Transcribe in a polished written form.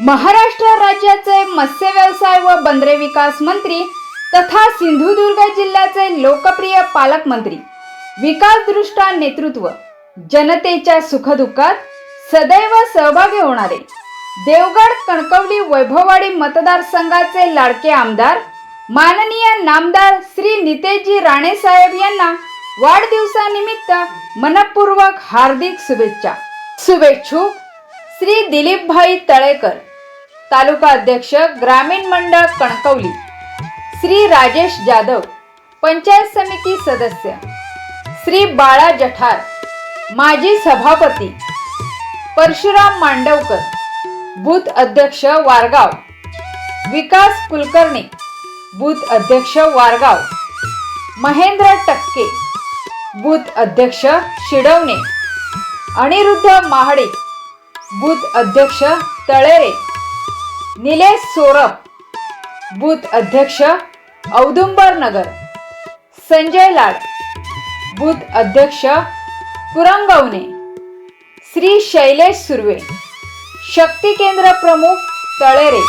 महाराष्ट्र राज्याचे मत्स्य व्यवसाय व बंदरे विकास मंत्री तथा सिंधुदुर्ग जिल्ह्याचे लोकप्रिय पालकमंत्री, विकास दृष्टा नेतृत्व, जनतेच्या सुखदुःखात सदैव सहभागी होणारे देवगड कणकवली वैभववाडी मतदारसंघाचे लाडके आमदार माननीय नामदार श्री नितेशजी राणे साहेब यांना वाढदिवसानिमित्त मनपूर्वक हार्दिक शुभेच्छा। शुभेच्छुक श्री दिलीपभाई तळेकर, तालुका अध्यक्ष ग्रामीण मंडळ कणकवली, श्री राजेश जाधव, पंचायत समिती सदस्य, श्री बाळा जठार, माजी सभापती, परशुराम मांडवकर, बूथ अध्यक्ष वारगाव, विकास कुलकर्णी, बूथ अध्यक्ष वारगाव, महेंद्र टक्के, बूथ अध्यक्ष शिडवणे, अनिरुद्ध महाडिक, बूथ अध्यक्ष तळेरे, निलेश सोरप, बूथ अध्यक्ष औदुंबर नगर, संजय लाड, बूथ अध्यक्ष कुरंगवणे, श्री शैलेश सुर्वे, शक्ती केंद्र प्रमुख तळेरे।